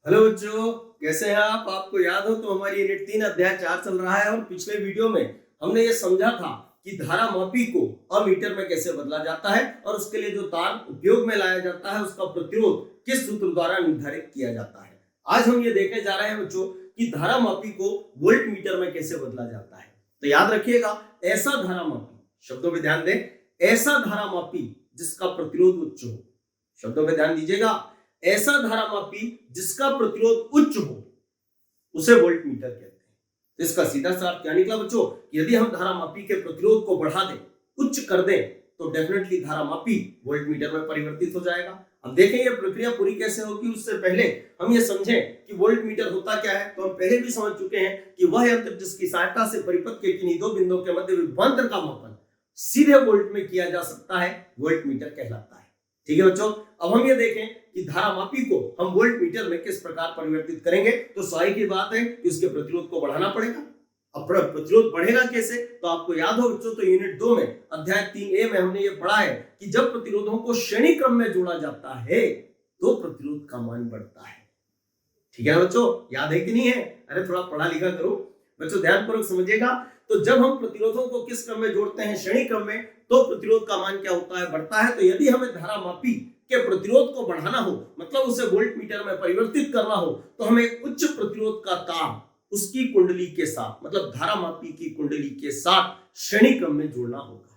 Hello बच्चों, कैसे हैं आप? आपको याद हो तो हमारी यूनिट 3 अध्याय 4 चल रहा है और पिछले वीडियो में हमने ये समझा था कि धारामापी को अमीटर में कैसे बदला जाता है और उसके लिए जो तार उपयोग में लाया जाता है उसका प्रतिरोध किस सूत्र द्वारा निर्धारित किया जाता है। आज हम ये देखने जा रहे हैं बच्चों कि धारामापी को वोल्ट मीटर में कैसे बदला जाता है। तो याद रखिएगा, ऐसा धारामापी, शब्दों में ध्यान दें, ऐसा धारामापी जिसका प्रतिरोध उच्च हो। शब्दों में ध्यान दीजिएगा, ऐसा धारामापी जिसका प्रतिरोध उच्च हो उसे वोल्ट मीटर कहते हैं। इसका सीधा सा अर्थ क्या निकला बच्चों? यदि हम धारामापी के प्रतिरोध को बढ़ा दें, उच्च कर दें, तो डेफिनेटली धारामापी वोल्ट मीटर में परिवर्तित हो जाएगा। अब देखें ये प्रक्रिया पूरी कैसे होगी। उससे पहले हम ये समझें कि वोल्ट मीटर होता क्या है। तो हम पहले भी समझ चुके हैं कि वह यंत्र जिसकी सहायता से परिपथ के किन्हीं दो बिंदुओं के मध्य विभवांतर का मापन सीधे वोल्ट में किया जा सकता है, वोल्ट मीटर कहलाता है। ठीक है बच्चों, अब हम ये देखें कि धारामापी को हम वोल्ट मीटर में किस प्रकार परिवर्तित करेंगे। तो स्वाभाविक की बात है कि उसके प्रतिरोध को बढ़ाना पड़ेगा। अब प्रतिरोध बढ़ेगा कैसे? तो आपको याद हो बच्चों, तो यूनिट 2 में अध्याय 3A में हमने ये पढ़ा है कि जब प्रतिरोधों को श्रेणी क्रम में जोड़ा जाता है तो प्रतिरोध का मान बढ़ता है। ठीक है बच्चों, याद है कि नहीं है? अरे थोड़ा पढ़ा लिखा करो बच्चों, ध्यानपूर्वक समझिएगा। तो जब हम प्रतिरोधों को किस क्रम में जोड़ते हैं? श्रेणी क्रम में, तो प्रतिरोध का मान क्या होता है? बढ़ता है। तो यदि हमें धारामापी के प्रतिरोध को बढ़ाना हो, मतलब उसे वोल्ट मीटर में परिवर्तित करना हो, तो हमें उच्च प्रतिरोध का तार उसकी कुंडली के साथ, मतलब धारामापी की कुंडली के साथ श्रेणी क्रम में जोड़ना होगा।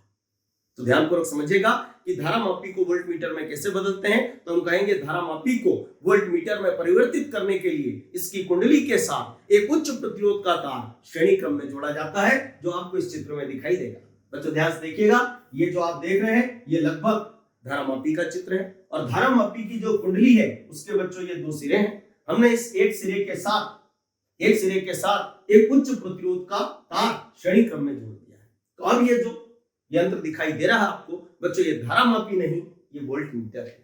तो ध्यानपूर्वक समझिएगा कि धारामापी को वोल्ट मीटर में कैसे बदलते हैं। तो हम कहेंगे धारामापी को वोल्ट मीटर में परिवर्तित करने के लिए इसकी कुंडली के साथ एक उच्च प्रतिरोध का तार श्रेणी क्रम में जोड़ा जाता है, जो आपको इस चित्र में दिखाई देगा। बच्चों ध्यान से देखिएगा, ये जो आप देख रहे हैं ये लगभग धारामापी का चित्र है और धारामापी की जो कुंडली है उसके बच्चों ये दो सिरे हैं। हमने इस एक सिरे के साथ एक उच्च प्रतिरोध का तार श्रेणी क्रम में जोड़ दिया है। तो अब ये जो यंत्र दिखाई दे रहा है आपको बच्चों, ये धारामापी नहीं, ये वोल्ट मीटर है।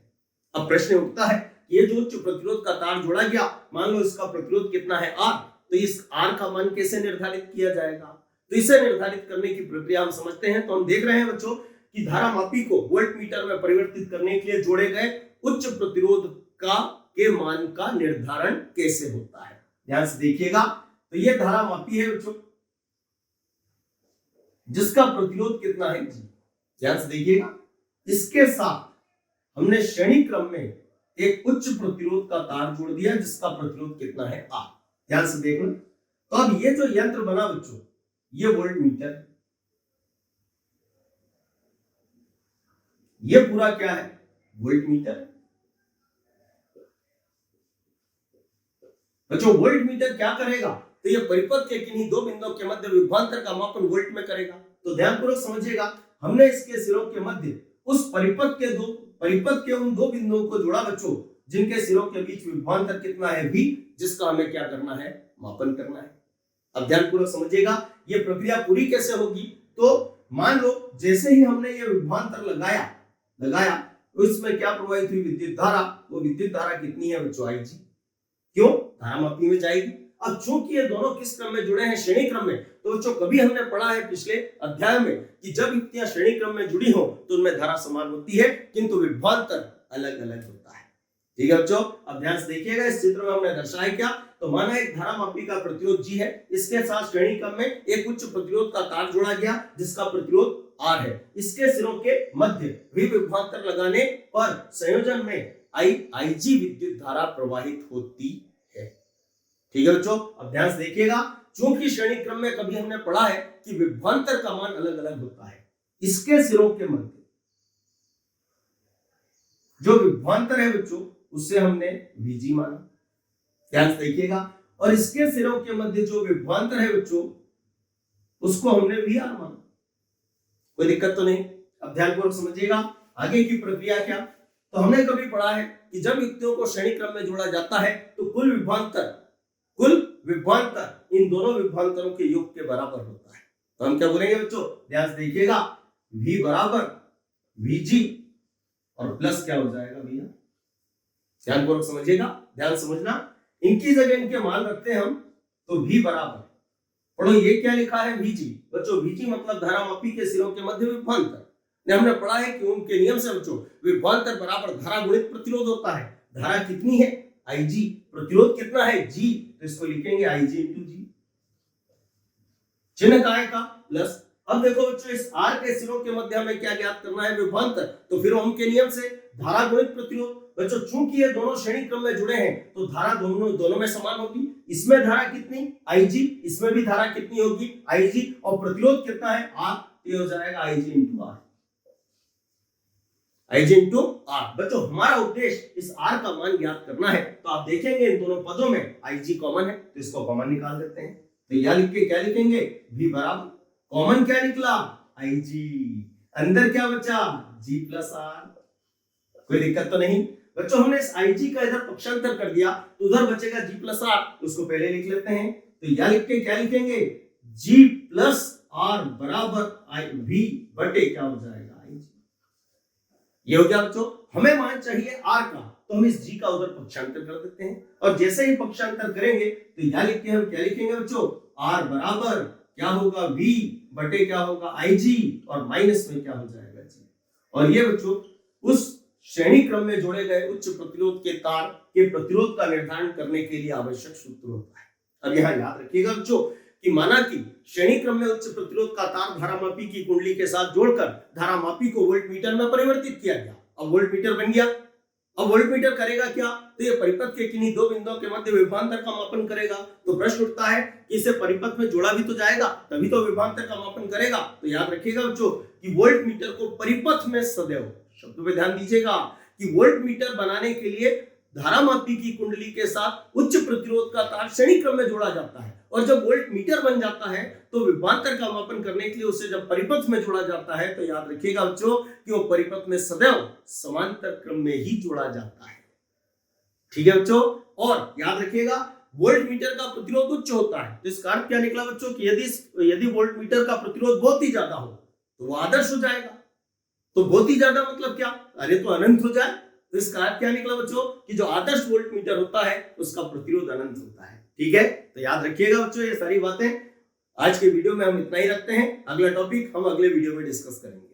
अब प्रश्न उठता है, ये जो उच्च प्रतिरोध का तार जोड़ा गया, मान लो इसका प्रतिरोध कितना है? R। तो इस R का मान कैसे निर्धारित किया जाएगा? तो इसे निर्धारित करने की प्रक्रिया हम समझते हैं। तो हम देख रहे हैं बच्चों कि धारामापी को वोल्ट मीटर में परिवर्तित करने के लिए जोड़े गए उच्च प्रतिरोध के मान का निर्धारण कैसे होता है। ध्यान से देखिएगा, तो ये धारामापी है बच्चों जिसका प्रतिरोध कितना है G। ध्यान से देखिएगा, इसके साथ हमने श्रेणी क्रम में एक उच्च प्रतिरोध का तार जोड़ दिया जिसका प्रतिरोध कितना है R। ध्यान से देखना। तो अब ये जो यंत्र बना बच्चों, ये वोल्ट मीटर है। ये पूरा क्या है? Volt meter. बच्चों वोल्ट मीटर क्या करेगा? तो ये परिपथ के किन्हीं दो बिंदुओं के मध्य विभवांतर का मापन वोल्ट में करेगा। तो ध्यानपूर्वक समझिएगा, हमने इसके सिरों के मध्य उस परिपथ के उन दो बिंदुओं को जोड़ा बच्चों जिनके सिरों के बीच विभवांतर कितना है? V, जिसका हमें क्या करना है? मापन करना है। अब ध्यानपूर्वक समझिएगा, ये प्रक्रिया पूरी कैसे होगी। तो मान लो जैसे ही हमने ये विभवांतर लगाया तो इसमें क्या प्रवाहित हुई? विद्युत धारा। वो विद्युत धारा कितनी है बच्चों? IG। क्यों? धारामापी में जाएगी। अब चूंकि ये दोनों किस क्रम में जुड़े हैं? श्रेणी क्रम में। तो बच्चों कभी हमने पढ़ा है पिछले अध्याय में कि जब युक्तियां श्रेणी क्रम में जुड़ी हो तो उनमें धारा समान होती है, किंतु विभवांतर अलग अलग होता है। ठीक है बच्चों, अब ध्यान से देखिएगा, इस चित्र में हमने दर्शाया क्या? तो माना एक धारामापी का प्रतिरोध G है, इसके साथ श्रेणी क्रम में एक उच्च प्रतिरोध का तार जोड़ा गया जिसका प्रतिरोध R है। इसके सिरों के मध्य विभवांतर लगाने पर संयोजन में IG विद्युत धारा प्रवाहित होती है। ठीक है बच्चों, अब ध्यान से देखिएगा, चूंकि श्रेणी क्रम में कभी हमने पढ़ा है कि विभवांतर का मान अलग अलग होता है, इसके सिरों के मध्य जो विभवांतर है बच्चों उससे हमने VG माना। ध्यान से देखिएगा, और इसके सिरों के मध्य जो विभवांतर है बच्चों उसको हमने VR माना। कोई दिक्कत तो नहीं? अब ध्यानपूर्वक समझिएगा आगे की प्रक्रिया क्या। तो हमने कभी पढ़ा है कि जब युक्तियों को श्रेणी क्रम में जोड़ा जाता है तो कुल विभवांतर इन दोनों विभवांतरों के योग के बराबर होता है। तो हम क्या बोलेंगे बच्चों? ध्यान से देखिएगा, V बराबर VG और प्लस क्या हो जाएगा भैया? ध्यानपूर्वक समझिएगा, ध्यान समझना, इनकी जगह इनके मान रखते हैं हम। तो V बराबर, पढ़ो ये क्या लिखा है? VG। बच्चों VG मतलब धारामापी के सिरों के मध्य विभवांतर। हमने पढ़ा है कि उनके नियम से बच्चों विभवांतर बराबर धारा गुणित प्रतिरोध होता है। धारा कितनी है? IG, प्रतिरोध कितना है G, तो इसको लिखेंगे IG इंटू G, चिन्ह काय का प्लस। अब देखो बच्चों इस R के सिरों के मध्य हमें क्या ज्ञात करना है, विभवांतर, तो फिर ओम के नियम से धारा गुणित प्रतिरोध। बच्चों चूंकि ये दोनों श्रेणी क्रम में जुड़े हैं तो धारा दोनों में समान होगी। इसमें धारा कितनी IG, इसमें भी धारा कितनी होगी IG, और प्रतिरोध कितना है R, ये हो जाएगा IG into R, IG into R। बच्चों हमारा उद्देश्य इस R का मान ज्ञात करना है, तो आप देखेंगे इन दोनों पदों में IG कॉमन है तो इसको कॉमन निकाल देते हैं। तो यह लिख के क्या लिखेंगे, V बराबर कॉमन क्या निकला IG, अंदर क्या बचा G प्लस R, कोई दिक्कत तो नहीं। बच्चों हमने इस IG का इधर पक्षांतर कर दिया तो उधर बचेगा G प्लस R, उसको पहले लिख लेते हैं। तो यह लिख के क्या लिखेंगे, G प्लस R बराबर V बटे क्या हो जाएगा IG। ये हो गया बच्चों, हमें मान चाहिए R का, तो हम इस G का उधर पक्षांतर कर देते हैं, और जैसे ही पक्षांतर करेंगे तो यह लिख के हम क्या लिखेंगे बच्चों, R बराबर क्या होगा V बटे क्या होगा IG, और माइनस में क्या हो जाएगा G। और ये बच्चों उस श्रेणी क्रम में जोड़े गए उच्च प्रतिरोध के तार के प्रतिरोध का निर्धारण करने के लिए आवश्यक सूत्र होता है। अब यहाँ याद रखिएगा बच्चों कि माना कि श्रेणी क्रम में उच्च प्रतिरोध का तार धारामापी की कुंडली के साथ जोड़कर धारामापी को वोल्टमीटर में परिवर्तित किया गया। अब वोल्टमीटर बन गया। अब वोल्टमीटर करेगा क्या, तो ये परिपथ के किन्हीं दो बिंदुओं के मध्य विभवांतर का मापन करेगा। तो प्रश्न उठता है कि इसे परिपथ में जोड़ा भी तो जाएगा, तभी तो विभवांतर का मापन करेगा। तो याद रखिएगा बच्चों कि वोल्टमीटर को परिपथ में सदैव, शब्दों पे ध्यान दीजिएगा कि वोल्टमीटर बनाने के लिए धारामापी की कुंडली के साथ उच्च प्रतिरोध का तार श्रेणी क्रम में जोड़ा जाता है, और जब वोल्टमीटर बन जाता है तो विभवांतर का मापन करने के लिए उसे जब परिपथ में जोड़ा जाता है, तो याद रखिएगा बच्चों कि वो परिपथ में सदैव समांतर क्रम में ही जोड़ा जाता है। ठीक है बच्चों, और याद रखिएगा वोल्टमीटर का प्रतिरोध उच्च होता है, तो इसका अर्थ क्या निकला बच्चों कि यदि वोल्टमीटर का प्रतिरोध बहुत ही ज्यादा हो तो वो आदर्श हो जाएगा। तो बहुत ही ज्यादा मतलब क्या, अरे तो अनंत हो जाए। तो इसका अर्थ क्या निकला बच्चों कि जो आदर्श वोल्टमीटर होता है उसका प्रतिरोध अनंत होता है। ठीक है, तो याद रखिएगा बच्चों ये सारी बातें। आज के वीडियो में हम इतना ही रखते हैं, अगला टॉपिक हम अगले वीडियो में डिस्कस करेंगे।